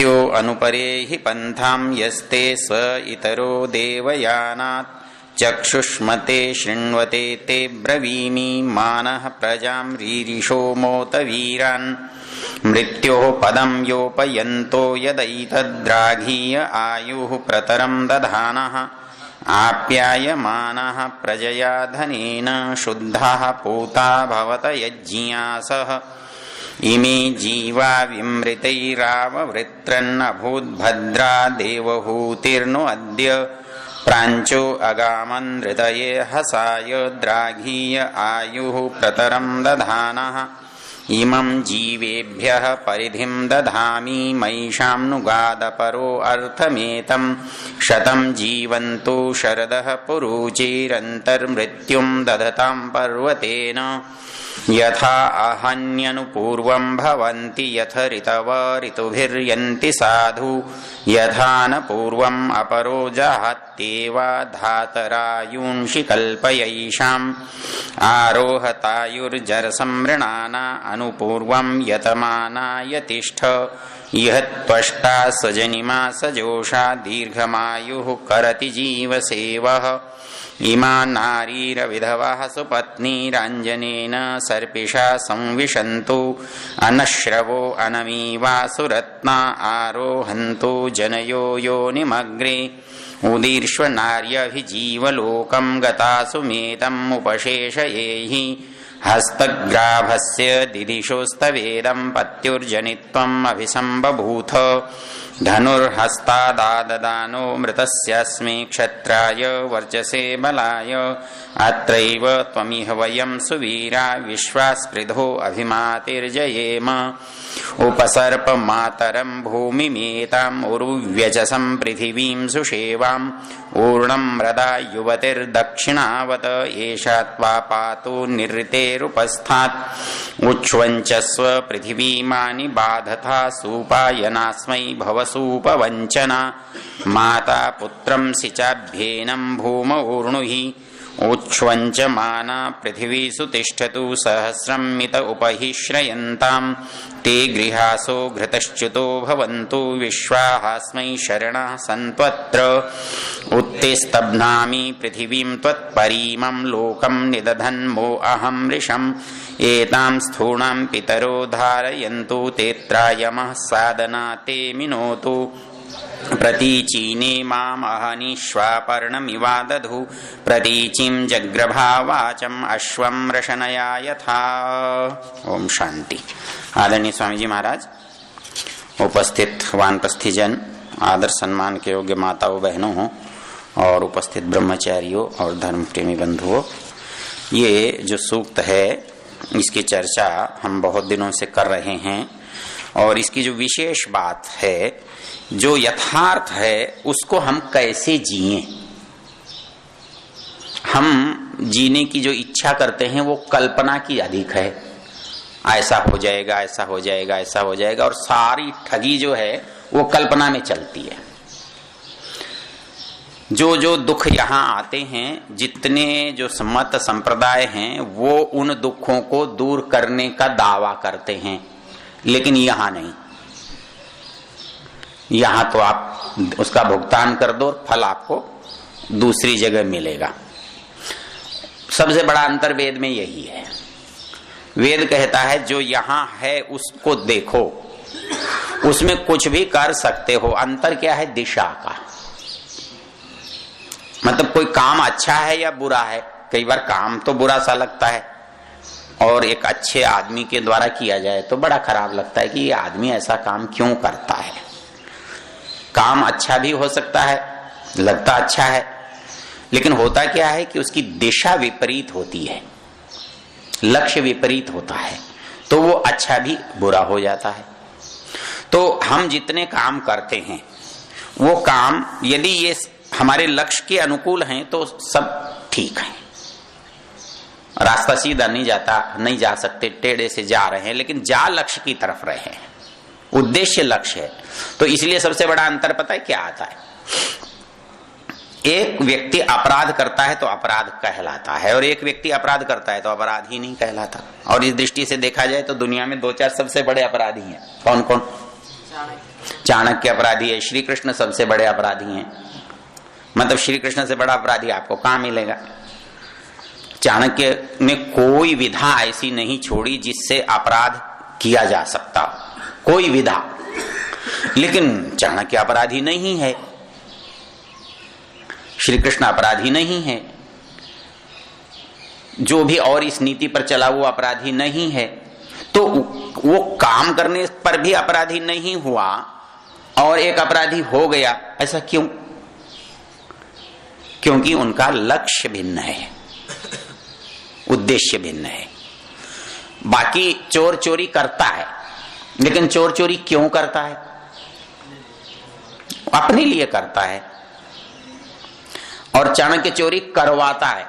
मृत्यो अनुपरे हि पंथां यस्ते स्व इतरो देवयानात् चक्षुष्मते शृण्वते ते ब्रवीमि मानः प्रजां रीरिषो मोत वीरान् मृत्योः पदं योपयन्तो यदैतद्राघीय आयुः प्रतरं दधानः आप्यायमानः प्रजया धनेन शुद्धः पूता भवत यज्ञियासः इमे जीवा विमृतैराववृत्रन्नभूद्भद्रा देवहूतिर्नो अद्य प्राञ्चो अगामनृतये हसाय द्राघीय आयुः प्रतरं दधानः इमं जीवेभ्यः परिधिं दधामि मयिषां नुगादपरो अर्थमेतं शतं जीवन्तु शरदः पुरुचिरन्तर्मृत्युं दधतां पर्वतेन यथा आहन्यनुपूर्वं भवन्ति यथ ऋतव ऋतुभिर्यन्ति साधु यथा न पूर्वम् अपरो जहात्येवा धातरायूंषि कल्पयैषाम् आरोहतायुर्जरसमृणाना अनुपूर्वं यतमानाय तिष्ठ इह त्वष्टा सजनिमा सजोषा दीर्घमायुः करति जीवसेवः इमा नारीरविधवः सुपत्नीराञ्जनेन सर्पिषा संविशन्तु अनश्रवो अनमीवासुरत्ना आरोहन्तु जनयो योनिमग्रे उदीर्ष्व नार्यभिजीवलोकं गतासु मेदम् उपशेषयेहि हस्तग्राभस्य दिदिशोस्तवेदं पत्युर्जनित्वम् अभिसम्बभूथ धनुर्हस्तादाददानो मृतस्यास्मि क्षत्राय वर्चसे बलाय अत्रैव त्वमिह वयं सुवीरा विश्वास्पृधो अभिमातिर्जयेम उपसर्प मातरं भूमिमेताम् उरुव्यजसं पृथिवीं सुषेवाम् ऊर्णं मृदा युवतिर्दक्षिणावत एषा त्वा पातु निर्ऋतेरुपस्थात् उच्छ्वञ्चस्व पृथिवीमानि बाधथा सूपायनास्मै भवसूपवञ्चना माता पुत्रं सिचाभ्येनं भूम ऊर्णुहि उच्छ्वञ्चमाना पृथिवीषु तिष्ठतु सहस्रं मित उपहि श्रयन्तां ते गृहासो घृतश्च्युतो भवन्तु विश्वाहास्मै शरणः सन्त्वत्र उत्तिस्तब्धामि पृथिवीं त्वत्परीमं लोकं निदधन्मो अहं मृषम् एतां स्थूणां पितरो धारयन्तु तेऽत्रायमः सादना ते मिनोतु प्रतीचीने मामहनीष्वापर्णमिवादधु प्रतीचिं जग्रभावाचम् अश्वं रशनया यथा। ओम शांति। आदरणीय स्वामी जी महाराज, उपस्थित वानप्रस्थी जन, आदर सम्मान के योग्य माताओं बहनों और उपस्थित ब्रह्मचारियों और धर्म प्रेमी बंधुओं, ये जो सूक्त है इसकी चर्चा हम बहुत दिनों से कर रहे हैं और इसकी जो विशेष बात है, जो यथार्थ है उसको हम कैसे जिए। हम जीने की जो इच्छा करते हैं वो कल्पना की अधिक है, ऐसा हो जाएगा, ऐसा हो जाएगा, ऐसा हो जाएगा, और सारी ठगी जो है वो कल्पना में चलती है। जो जो दुख यहाँ आते हैं, जितने जो मत संप्रदाय हैं वो उन दुखों को दूर करने का दावा करते हैं, लेकिन यहाँ नहीं। यहाँ तो आप उसका भुगतान कर दो, फल आपको दूसरी जगह मिलेगा। सबसे बड़ा अंतर वेद में यही है। वेद कहता है जो यहाँ है उसको देखो, उसमें कुछ भी कर सकते हो। अंतर क्या है? दिशा का। मतलब कोई काम अच्छा है या बुरा है। कई बार काम तो बुरा सा लगता है और एक अच्छे आदमी के द्वारा किया जाए तो बड़ा खराब लगता है कि ये आदमी ऐसा काम क्यों करता है। काम अच्छा भी हो सकता है, लगता अच्छा है, लेकिन होता क्या है कि उसकी दिशा विपरीत होती है, लक्ष्य विपरीत होता है, तो वो अच्छा भी बुरा हो जाता है। तो हम जितने काम करते हैं वो काम यदि ये हमारे लक्ष्य के अनुकूल हैं तो सब ठीक है। रास्ता सीधा नहीं नहीं जा सकते, टेढ़े से जा रहे हैं, लेकिन जा लक्ष्य की तरफ रहे हैं, उद्देश्य लक्ष्य है। तो इसलिए सबसे बड़ा अंतर पता है क्या आता है? एक व्यक्ति अपराध करता है तो अपराध कहलाता है, और एक व्यक्ति अपराध करता है तो अपराध ही नहीं कहलाता। और इस दृष्टि से देखा जाए तो दुनिया में दो चार सबसे बड़े अपराधी हैं। कौन कौन? चाणक्य अपराधी है, श्री कृष्ण सबसे बड़े अपराधी हैं, मतलब श्री कृष्ण से बड़ा अपराधी आपको कहां मिलेगा। चाणक्य ने कोई विधा ऐसी नहीं छोड़ी जिससे अपराध किया जा सकता, कोई विधा। लेकिन चाणक्य अपराधी नहीं है, श्री कृष्ण अपराधी नहीं है, जो भी और इस नीति पर चला वो अपराधी नहीं है, तो वो काम करने पर भी अपराधी नहीं हुआ और एक अपराधी हो गया, ऐसा क्यों? क्योंकि उनका लक्ष्य भिन्न है, उद्देश्य भिन्न है। बाकी चोर चोरी करता है, लेकिन चोर चोरी क्यों करता है? अपने लिए करता है। और चाणक्य चोरी करवाता है,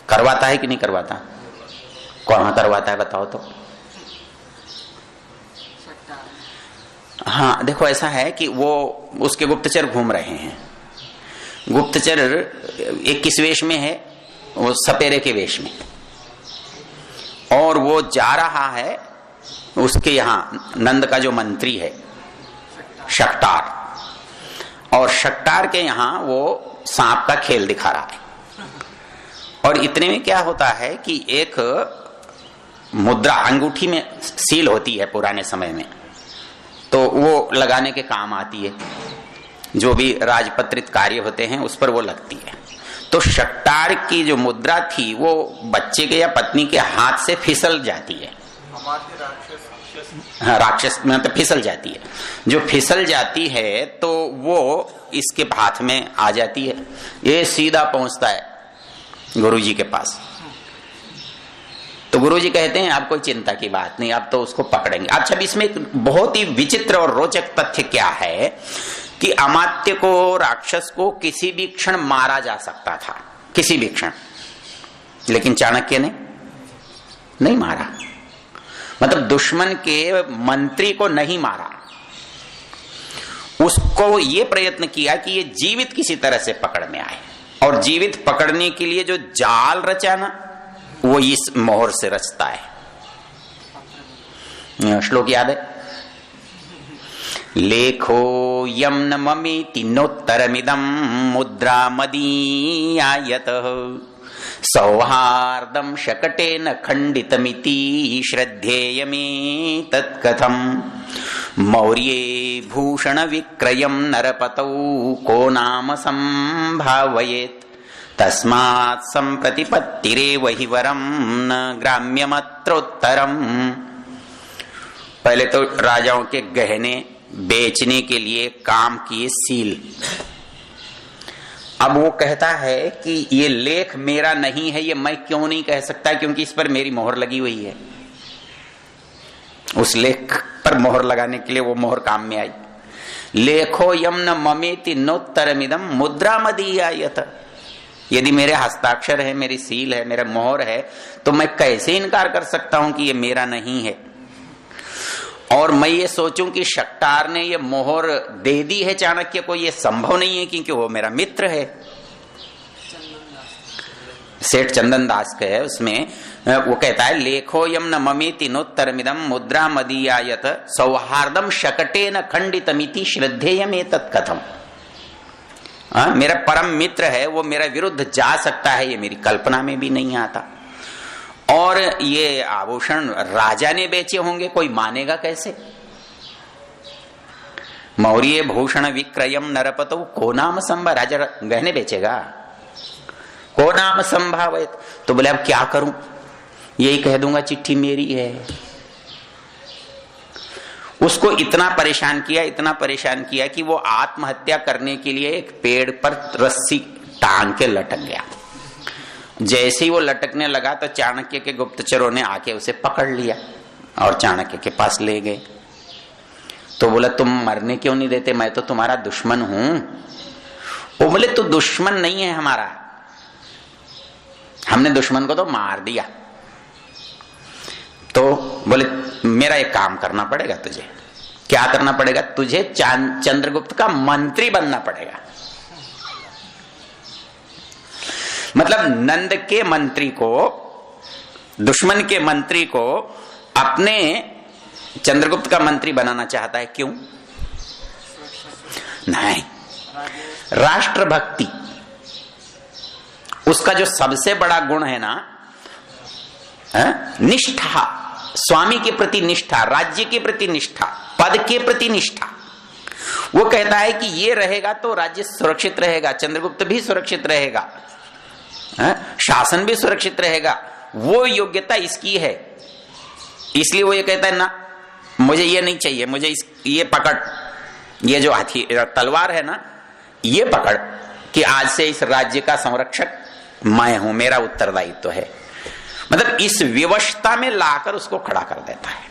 करवाता है कि नहीं करवाता? कौन करवाता है बताओ तो? हाँ देखो, ऐसा है कि वो उसके गुप्तचर घूम रहे हैं। गुप्तचर एक किस वेश में है? वो सपेरे के वेश में, और वो जा रहा है उसके यहां नंद का जो मंत्री है शक्टार, और शक्टार के यहां वो सांप का खेल दिखा रहा है। और इतने में क्या होता है कि एक मुद्रा अंगूठी में सील होती है पुराने समय में, तो वो लगाने के काम आती है, जो भी राजपत्रित कार्य होते हैं उस पर वो लगती है। तो शक्टार की जो मुद्रा थी वो बच्चे के या पत्नी के हाथ से फिसल जाती है। हाँ, राक्षस में तो फिसल जाती है। जो फिसल जाती है तो वो इसके हाथ में आ जाती है। ये सीधा पहुंचता है गुरुजी के पास। तो गुरुजी कहते हैं आप कोई चिंता की बात नहीं, आप तो उसको पकड़ेंगे। अच्छा, इसमें एक बहुत ही विचित्र और रोचक तथ्य क्या है कि अमात्य को, राक्षस को किसी भी क्षण मारा जा सकता था, किसी भी क्षण, लेकिन चाणक्य ने नहीं मारा। मतलब दुश्मन के मंत्री को नहीं मारा, उसको ये प्रयत्न किया कि ये जीवित किसी तरह से पकड़ में आए, और जीवित पकड़ने के लिए जो जाल रचा ना वो इस मोहर से रचता है। श्लोक याद है? लेखो यम न ममेति नोत्तरमिदं मुद्रा मदीयायतः सौहार्दं शकटेन खंडितमिति श्रद्धेयमेतत् कथम् मौर्ये भूषण विक्रयं नरपतौ को नाम संभावयेत् तस्मात् संप्रतिपत्तिरेव हि वरं न ग्राम्यमत्रोत्तरम्। पहले तो राजाओं के गहने बेचने के लिए काम किए सील। अब वो कहता है कि ये लेख मेरा नहीं है, ये मैं क्यों नहीं कह सकता? क्योंकि इस पर मेरी मोहर लगी हुई है। उस लेख पर मोहर लगाने के लिए वो मोहर काम में आई। लेखो यम न ममेति नोत्तरमिदं मुद्रा मदीयायत। यदि मेरे हस्ताक्षर है, मेरी सील है, मेरा मोहर है, तो मैं कैसे इनकार कर सकता हूं कि ये मेरा नहीं है? और मैं ये सोचूं कि शक्टार ने ये मोहर दे दी है चाणक्य को, ये संभव नहीं है क्योंकि वो मेरा मित्र है। सेठ चंदन दास का है, उसमें वो कहता है लेखो यम न ममेति नोत्तरमिदं मुद्रा मदीयायत सौहार्दम शकटेन खंडितमिति श्रद्धेयमेतत् कथम्। मेरा परम मित्र है, वो मेरा विरुद्ध जा सकता है, ये मेरी कल्पना में भी नहीं आता। और ये आभूषण राजा ने बेचे होंगे, कोई मानेगा कैसे? मौर्य भूषण विक्रयम नरपतौ को नाम संभा। राजा गहने बेचेगा, को नाम संभावित। तो बोले अब क्या करूं? यही कह दूंगा चिट्ठी मेरी है। उसको इतना परेशान किया, इतना परेशान किया कि वो आत्महत्या करने के लिए एक पेड़ पर रस्सी टांग के लटक गया। जैसे ही वो लटकने लगा तो चाणक्य के गुप्तचरों ने आके उसे पकड़ लिया और चाणक्य के पास ले गए। तो बोला तुम मरने क्यों नहीं देते? मैं तो तुम्हारा दुश्मन हूं। वो बोले तू दुश्मन नहीं है हमारा, हमने दुश्मन को तो मार दिया। तो बोले मेरा एक काम करना पड़ेगा तुझे। क्या करना पड़ेगा? तुझे चंद्रगुप्त का मंत्री बनना पड़ेगा। मतलब नंद के मंत्री को, दुश्मन के मंत्री को अपने चंद्रगुप्त का मंत्री बनाना चाहता है, क्यों? नहीं, राष्ट्रभक्ति उसका जो सबसे बड़ा गुण है ना, निष्ठा, स्वामी के प्रति निष्ठा, राज्य के प्रति निष्ठा, पद के प्रति निष्ठा। वो कहता है कि ये रहेगा तो राज्य सुरक्षित रहेगा, चंद्रगुप्त भी सुरक्षित रहेगा, शासन भी सुरक्षित रहेगा। वो योग्यता इसकी है, इसलिए वो ये कहता है ना, मुझे ये नहीं चाहिए, मुझे ये पकड़, ये जो हाथी तलवार है ना, ये पकड़ कि आज से इस राज्य का संरक्षक मैं हूं, मेरा उत्तरदायित्व है। मतलब इस विवशता में लाकर उसको खड़ा कर देता है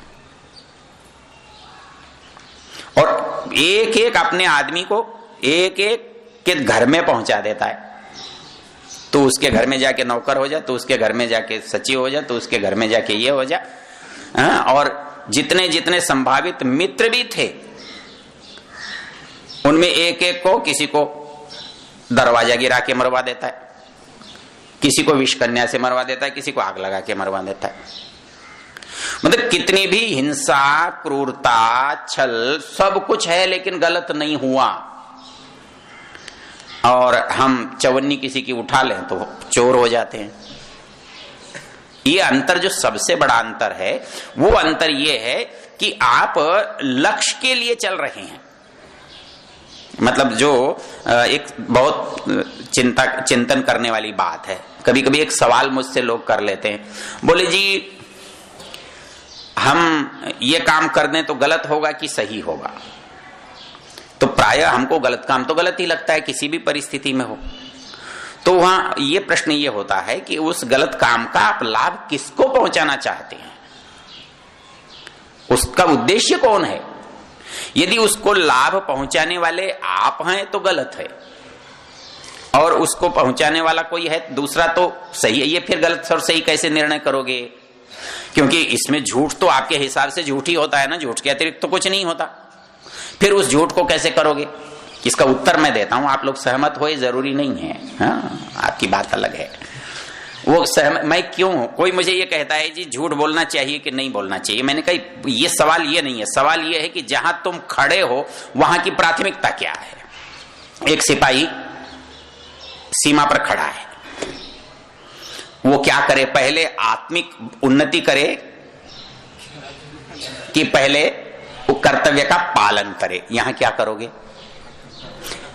और एक एक अपने आदमी को एक एक के घर में पहुंचा देता है। तो उसके घर में जाके नौकर हो जा, तो उसके घर में जाके सचिव हो जा, तो उसके घर में जाके ये हो जा। और जितने जितने संभावित मित्र भी थे उनमें एक एक को, किसी को दरवाजा गिरा के मरवा देता है, किसी को विषकन्या से मरवा देता है, किसी को आग लगा के मरवा देता है। मतलब कितनी भी हिंसा, क्रूरता, छल सब कुछ है, लेकिन गलत नहीं हुआ। और हम चवन्नी किसी की उठा लें तो चोर हो जाते हैं। ये अंतर, जो सबसे बड़ा अंतर है, वो अंतर ये है कि आप लक्ष्य के लिए चल रहे हैं। मतलब जो एक बहुत चिंतन करने वाली बात है। कभी कभी एक सवाल मुझसे लोग कर लेते हैं, बोले जी हम ये काम कर दें तो गलत होगा कि सही होगा? तो प्रायः हमको गलत काम तो गलत ही लगता है, किसी भी परिस्थिति में हो। तो वहां ये प्रश्न ये होता है कि उस गलत काम का आप लाभ किसको पहुंचाना चाहते हैं, उसका उद्देश्य कौन है? यदि उसको लाभ पहुंचाने वाले आप हैं तो गलत है, और उसको पहुंचाने वाला कोई है दूसरा तो सही है। ये फिर गलत और सही कैसे निर्णय करोगे? क्योंकि इसमें झूठ तो आपके हिसाब से झूठ ही होता है ना, झूठ के अतिरिक्त तो कुछ नहीं होता। फिर उस झूठ को कैसे करोगे? इसका उत्तर मैं देता हूं, आप लोग सहमत हो, जरूरी नहीं है। हाँ, आपकी बात अलग है। वो सहमत मैं क्यों हूं? कोई मुझे ये कहता है जी झूठ बोलना चाहिए कि नहीं बोलना चाहिए। मैंने कहा ये सवाल ये नहीं है, सवाल ये है कि जहां तुम खड़े हो वहां की प्राथमिकता क्या है। एक सिपाही सीमा पर खड़ा है, वो क्या करे? पहले आत्मिक उन्नति करे कि पहले वो कर्तव्य का पालन करे? यहां क्या करोगे?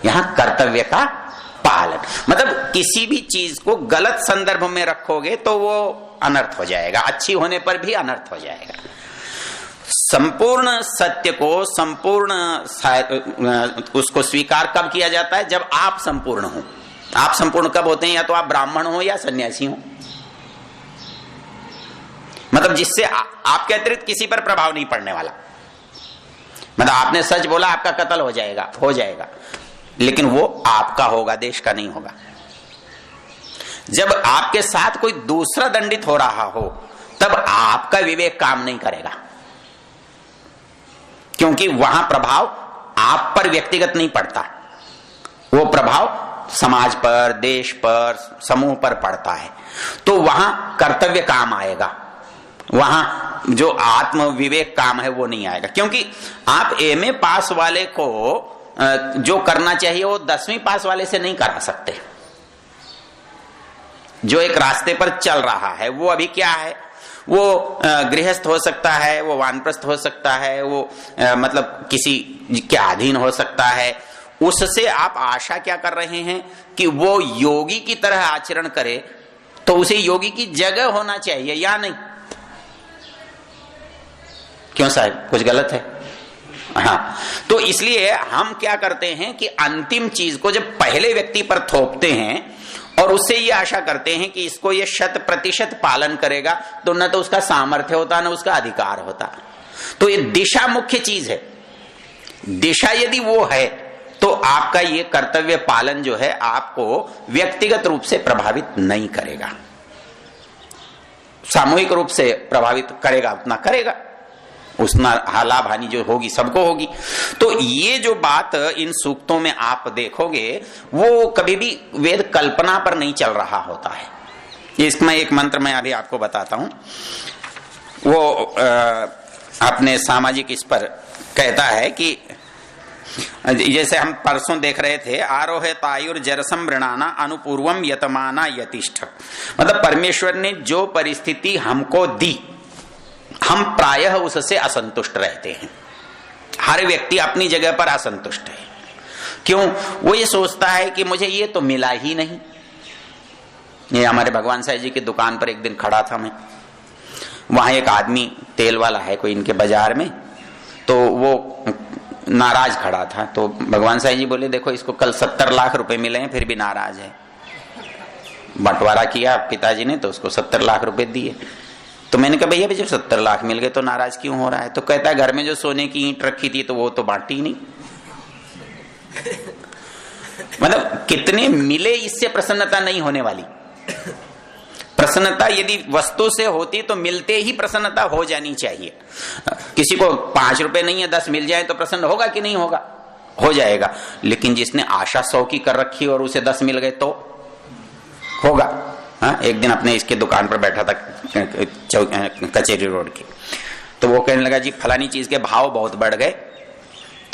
यहां कर्तव्य का पालन। मतलब किसी भी चीज को गलत संदर्भ में रखोगे तो वो अनर्थ हो जाएगा, अच्छी होने पर भी अनर्थ हो जाएगा। संपूर्ण सत्य को, संपूर्ण उसको स्वीकार कब किया जाता है? जब आप संपूर्ण हो। आप संपूर्ण कब होते हैं? या तो आप ब्राह्मण हो या सन्यासी हो। मतलब जिससे आपके अतिरिक्त किसी पर प्रभाव नहीं पड़ने वाला। मतलब आपने सच बोला, आपका कत्ल हो जाएगा, लेकिन वो आपका होगा, देश का नहीं होगा। जब आपके साथ कोई दूसरा दंडित हो रहा हो तब आपका विवेक काम नहीं करेगा, क्योंकि वहां प्रभाव आप पर व्यक्तिगत नहीं पड़ता, वो प्रभाव समाज पर, देश पर, समूह पर पड़ता है। तो वहां कर्तव्य काम आएगा, वहां जो आत्म विवेक काम है वो नहीं आएगा। क्योंकि आप एमए पास वाले को जो करना चाहिए वो 10वीं पास वाले से नहीं करा सकते। जो एक रास्ते पर चल रहा है वो अभी क्या है, वो गृहस्थ हो सकता है, वो वानप्रस्थ हो सकता है, वो मतलब किसी के अधीन हो सकता है। उससे आप आशा क्या कर रहे हैं कि वो योगी की तरह आचरण करे, तो उसे योगी की जगह होना चाहिए या नहीं? क्यों साहब, कुछ गलत है? हाँ, तो इसलिए हम क्या करते हैं कि अंतिम चीज को जब पहले व्यक्ति पर थोपते हैं और उससे ये आशा करते हैं कि इसको ये 100% पालन करेगा, तो न तो उसका सामर्थ्य होता, न उसका अधिकार होता। तो ये दिशा मुख्य चीज है। दिशा यदि वो है तो आपका ये कर्तव्य पालन जो है आपको व्यक्तिगत रूप से प्रभावित नहीं करेगा, सामूहिक रूप से प्रभावित करेगा, उतना करेगा, उतना लाभ हानि जो होगी सबको होगी। तो ये जो बात इन सूक्तों में आप देखोगे वो कभी भी वेद कल्पना पर नहीं चल रहा होता है। इसमें एक मंत्र मैं अभी आपको बताता हूं, वो अपने सामाजिक इस पर कहता है कि जैसे हम परसों देख रहे थे, आरोहे तायुर जरसम वृणाना अनुपूर्वम यतमाना यतिष्ठ, मतलब परमेश्वर ने जो परिस्थिति हमको दी, हम प्रायः उससे असंतुष्ट रहते हैं। हर व्यक्ति अपनी जगह पर असंतुष्ट है। क्यों? वो ये सोचता है कि मुझे ये तो मिला ही नहीं। ये हमारे भगवान साहब जी की दुकान पर एक दिन खड़ा था मैं, वहां एक आदमी तेल वाला है कोई इनके बाजार में, तो वो नाराज खड़ा था। तो भगवान साहब जी बोले, देखो इसको कल 70 लाख रुपए मिले हैं फिर भी नाराज है। बंटवारा किया पिताजी ने तो उसको 70 लाख रुपए दिए। तो मैंने कहा भैया जब 70 लाख मिल गए तो नाराज क्यों हो रहा है? तो कहता है घर में जो सोने की ईंट रखी थी तो वो तो बांटी नहीं। मतलब कितने मिले इससे प्रसन्नता नहीं होने वाली। प्रसन्नता यदि वस्तु से होती तो मिलते ही प्रसन्नता हो जानी चाहिए। किसी को 5 रुपए नहीं है 10 मिल जाए तो प्रसन्न होगा कि नहीं होगा? हो जाएगा। लेकिन जिसने आशा 100 की कर रखी और उसे 10 मिल गए तो होगा। हाँ, एक दिन अपने इसके दुकान पर बैठा था कचेरी रोड की, तो वो कहने लगा जी फलानी चीज के भाव बहुत बढ़ गए।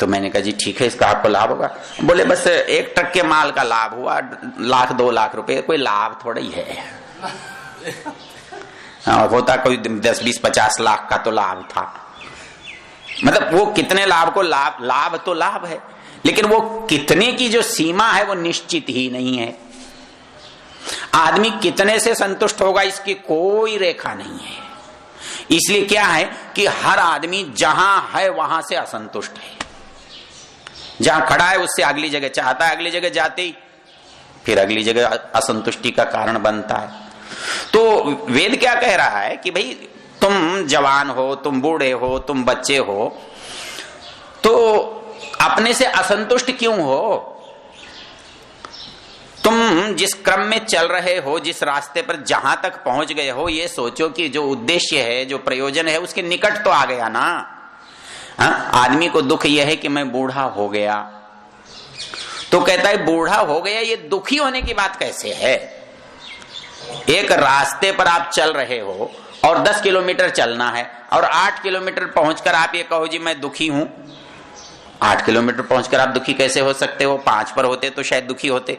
तो मैंने कहा जी ठीक है, इसका आपको लाभ होगा? बोले बस 1 ट्रक के माल का लाभ हुआ, 1 लाख 2 लाख रुपए, कोई लाभ थोड़ा ही है। होता कोई 10 20 50 लाख का तो लाभ था। मतलब वो कितने लाभ को लाभ तो लाभ है, लेकिन वो कितने की जो सीमा है वो निश्चित ही नहीं है। आदमी कितने से संतुष्ट होगा इसकी कोई रेखा नहीं है। इसलिए क्या है कि हर आदमी जहां है वहां से असंतुष्ट है। जहां खड़ा है उससे अगली जगह चाहता है, अगली जगह जाते ही फिर अगली जगह असंतुष्टि का कारण बनता है। तो वेद क्या कह रहा है कि भाई तुम जवान हो, तुम बूढ़े हो, तुम बच्चे हो, तो अपने से असंतुष्ट क्यों हो? तुम जिस क्रम में चल रहे हो, जिस रास्ते पर जहां तक पहुंच गए हो, ये सोचो कि जो उद्देश्य है, जो प्रयोजन है, उसके निकट तो आ गया ना। हाँ? आदमी को दुख यह है कि मैं बूढ़ा हो गया, तो कहता है बूढ़ा हो गया, ये दुखी होने की बात कैसे है? एक रास्ते पर आप चल रहे हो और 10 किलोमीटर चलना है और 8 किलोमीटर पहुंचकर आप ये कहो जी मैं दुखी हूं। 8 किलोमीटर पहुंचकर आप दुखी कैसे हो सकते हो? 5 पर होते तो शायद दुखी होते।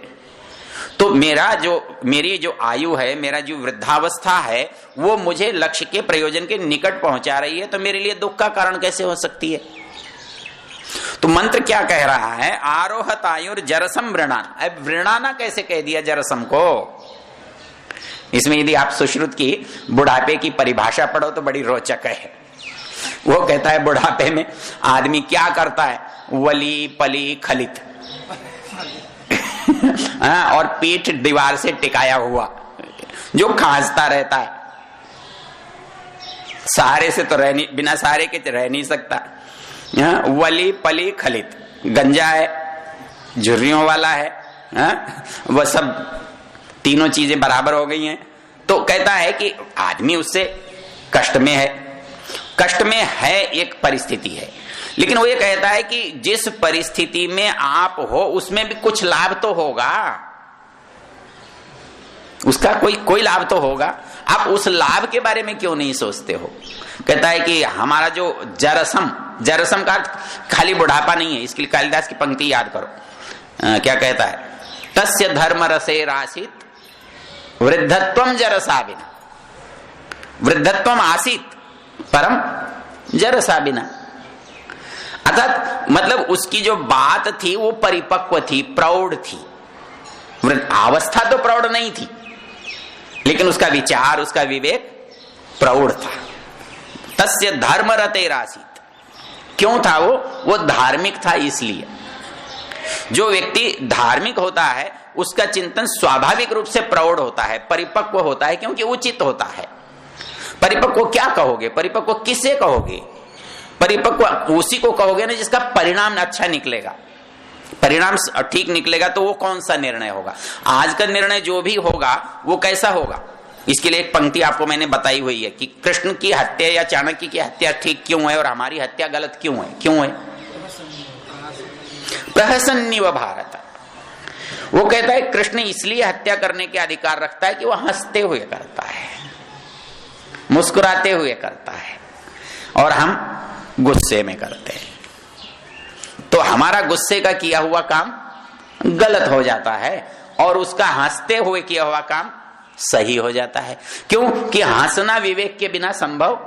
तो मेरी जो आयु है, मेरा जो वृद्धावस्था है, वो मुझे लक्ष्य के प्रयोजन के निकट पहुंचा रही है, तो मेरे लिए दुख का कारण कैसे हो सकती है? तो मंत्र क्या कह रहा है? आरोहत आयुर जरसम वृणान। अब वृणाना कैसे कह दिया जरसम को? इसमें यदि आप सुश्रुत की बुढ़ापे की परिभाषा पढ़ो तो बड़ी रोचक है। वो कहता है बुढ़ापे में आदमी क्या करता है? वली पली खलित और पीठ दीवार से टिकाया हुआ जो खांसता रहता है। सहारे से तो बिना सहारे के रह नहीं सकता। वली पली खलित, गंजा है, झुर्रियों वाला है, वह सब तीनों चीजें बराबर हो गई हैं। तो कहता है कि आदमी उससे कष्ट में है। कष्ट में है एक परिस्थिति है, लेकिन वो ये कहता है कि जिस परिस्थिति में आप हो उसमें भी कुछ लाभ तो होगा, उसका कोई लाभ तो होगा। आप उस लाभ के बारे में क्यों नहीं सोचते हो? कहता है कि हमारा जो जरसम का खाली बुढ़ापा नहीं है। इसके लिए कालिदास की पंक्ति याद करो। क्या कहता है? तस्य धर्म रसे रासित वृद्धत्वम जरसाबिना। वृद्धत्वम आसित परम जरसाबिना। अर्थात मतलब उसकी जो बात थी वो परिपक्व थी, प्रौढ़ थी। अवस्था तो प्रौढ़ नहीं थी, लेकिन उसका विचार, उसका विवेक प्रौढ़ था। तस्य धर्म रते रासित। क्यों था वो धार्मिक था। इसलिए जो व्यक्ति धार्मिक होता है उसका चिंतन स्वाभाविक रूप से प्रौढ़ होता है, परिपक्व होता है, क्योंकि उचित होता है। परिपक्व क्या कहोगे? परिपक्व किसे कहोगे? परिपक्व उसी को कहोगे ना जिसका परिणाम अच्छा निकलेगा। परिणाम ठीक निकलेगा तो वो कौन सा निर्णय होगा? आज का निर्णय जो भी होगा वो कैसा होगा? इसके लिए एक पंक्ति आपको मैंने बताई हुई है कि कृष्ण की हत्या या चाणक्य की हत्या ठीक क्यों है और हमारी हत्या गलत क्यों है? क्यों है? प्रहसन्निव भारत। वो कहता है कृष्ण इसलिए हत्या करने के अधिकार रखता है कि वह हंसते हुए करता है, मुस्कुराते हुए करता है। और हम गुस्से में करते हैं, तो हमारा गुस्से का किया हुआ काम गलत हो जाता है और उसका हंसते हुए किया हुआ काम सही हो जाता है। क्यों कि हंसना विवेक के बिना संभव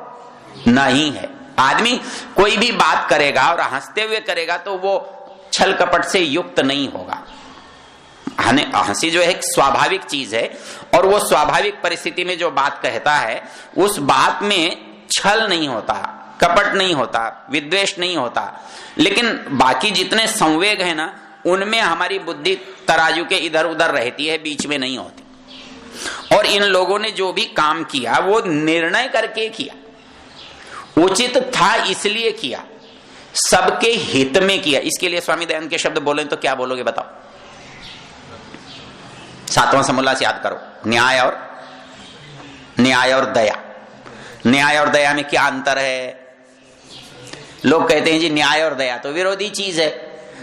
नहीं है। आदमी कोई भी बात करेगा और हंसते हुए करेगा तो वो छल कपट से युक्त नहीं होगा। हंसी जो है एक स्वाभाविक चीज है और वो स्वाभाविक परिस्थिति में जो बात कहता है उस बात में छल नहीं होता, कपट नहीं होता, विद्वेष नहीं होता। लेकिन बाकी जितने संवेग है ना, उनमें हमारी बुद्धि तराजू के इधर उधर रहती है, बीच में नहीं होती। और इन लोगों ने जो भी काम किया वो निर्णय करके किया, उचित था इसलिए किया, सबके हित में किया। इसके लिए स्वामी दयानंद के शब्द बोले तो क्या बोलोगे बताओ? 7वां समोल्लास याद करो, न्याय और दया। न्याय और दया में क्या अंतर है? लोग कहते हैं जी न्याय और दया तो विरोधी चीज है,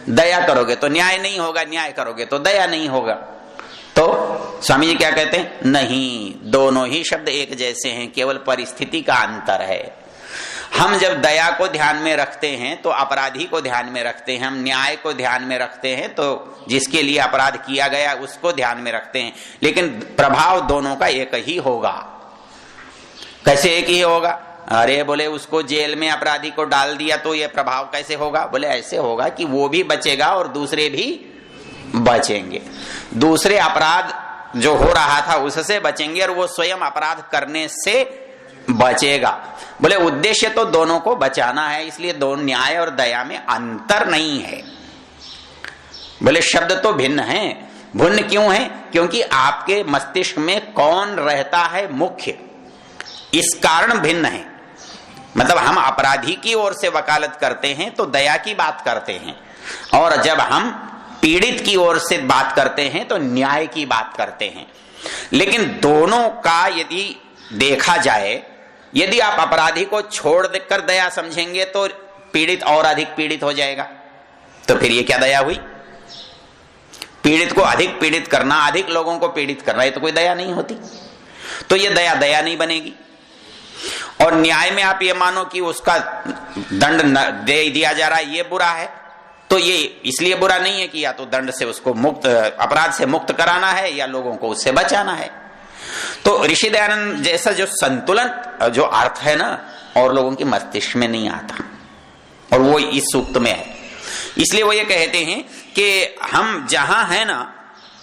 दया करोगे तो न्याय नहीं होगा, न्याय करोगे तो दया नहीं होगा। तो स्वामी जी क्या कहते हैं? नहीं, दोनों ही शब्द एक जैसे हैं, केवल परिस्थिति का अंतर है। हम जब दया को ध्यान में रखते हैं तो अपराधी को ध्यान में रखते हैं, हम न्याय को ध्यान में रखते हैं तो जिसके लिए अपराध किया गया उसको ध्यान में रखते हैं, लेकिन प्रभाव दोनों का एक ही होगा। कैसे एक ही होगा? अरे बोले उसको जेल में अपराधी को डाल दिया तो ये प्रभाव कैसे होगा? बोले ऐसे होगा कि वो भी बचेगा और दूसरे भी बचेंगे, दूसरे अपराध जो हो रहा था उससे बचेंगे और वो स्वयं अपराध करने से बचेगा। बोले उद्देश्य तो दोनों को बचाना है, इसलिए दोनों न्याय और दया में अंतर नहीं है। बोले शब्द तो भिन्न हैं। भिन्न क्यों है? क्योंकि आपके मस्तिष्क में कौन रहता है मुख्य, इस कारण भिन्न है। मतलब हम अपराधी की ओर से वकालत करते हैं तो दया की बात करते हैं, और जब हम पीड़ित की ओर से बात करते हैं तो न्याय की बात करते हैं। लेकिन दोनों का यदि देखा जाए, यदि आप अपराधी को छोड़ देकर दया समझेंगे तो पीड़ित और अधिक पीड़ित हो जाएगा, तो फिर ये क्या दया हुई? पीड़ित को अधिक पीड़ित करना, अधिक लोगों को पीड़ित करना, ये तो कोई दया नहीं होती। तो ये दया नहीं बनेगी। और न्याय में आप ये मानो कि उसका दंड दे दिया जा रहा है, ये बुरा है, तो ये इसलिए बुरा नहीं है कि या तो दंड से उसको मुक्त, अपराध से मुक्त कराना है या लोगों को उससे बचाना है। तो ऋषि दयानंद जैसा जो संतुलन जो अर्थ है ना, और लोगों के मस्तिष्क में नहीं आता, और वो इस सूक्त में है। इसलिए वो ये कहते हैं कि हम जहां है ना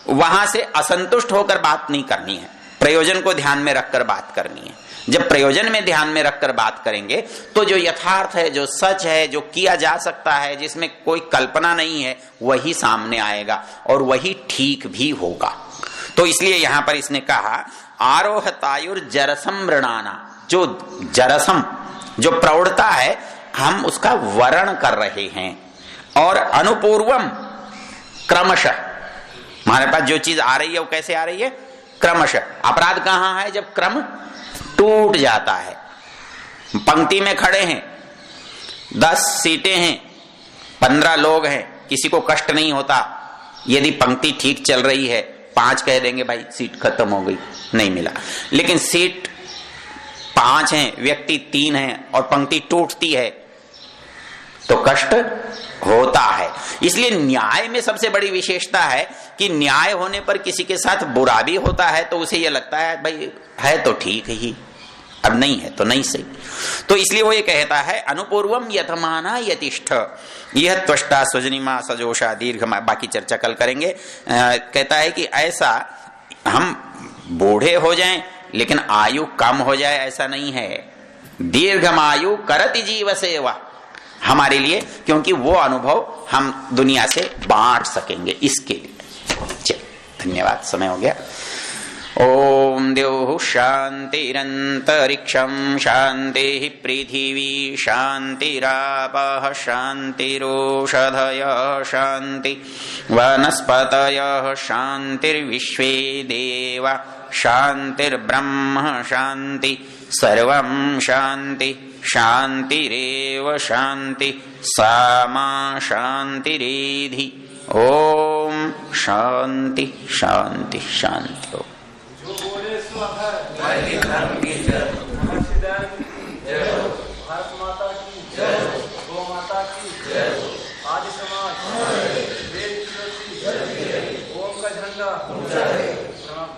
वहां से असंतुष्ट होकर बात नहीं करनी है, प्रयोजन को ध्यान में रखकर बात करनी है। जब प्रयोजन में ध्यान में रखकर बात करेंगे तो जो यथार्थ है, जो सच है, जो किया जा सकता है, जिसमें कोई कल्पना नहीं है, वही सामने आएगा और वही ठीक भी होगा। तो इसलिए यहां पर इसने कहा आरोहतायुर जरसम ऋणाना, जो जरसम जो प्रौढ़ता है हम उसका वर्ण कर रहे हैं, और अनुपूर्वम क्रमशः, हमारे पास जो चीज आ रही है वो कैसे आ रही है? क्रमशः। अपराध कहां है? जब क्रम टूट जाता है। पंक्ति में खड़े हैं, 10 सीटें हैं, 15 लोग हैं, किसी को कष्ट नहीं होता। यदि पंक्ति ठीक चल रही है 5 कह देंगे भाई सीट खत्म हो गई, नहीं मिला। लेकिन सीट 5 हैं, व्यक्ति 3 हैं और पंक्ति टूटती है तो कष्ट होता है। इसलिए न्याय में सबसे बड़ी विशेषता है कि न्याय होने पर किसी के साथ बुरा भी होता है तो उसे यह लगता है भाई है तो ठीक ही, अब नहीं है तो नहीं सही। तो इसलिए वो ये कहता है अनुपूर्वम यथमाना यतिष्ठ, यह त्वष्टा सुजनिमा सजोषा दीर्घ, बाकी चर्चा कल करेंगे। कहता है कि ऐसा हम बूढ़े हो जाएं लेकिन आयु कम हो जाए ऐसा नहीं है। दीर्घमायु करति जीव सेवा हमारे लिए, क्योंकि वो अनुभव हम दुनिया से बांट सकेंगे, इसके लिए। चलिए धन्यवाद, समय हो गया। ओम द्यौः शान्तिरन्तरिक्षं शान्तिः पृथिवी शान्तिरापः शान्तिरोषधयः शान्ति वनस्पतयः शान्तिर्विश्वे देवा शान्तिर्ब्रह्म शान्ति सर्वं शान्ति शान्तिरेव शान्ति सामा शान्तिरेधि। ओम शांति शांति शांति। जो बोले सो है। आदि समाज वेद की ज्योति ओम का झंडा प्रणाम।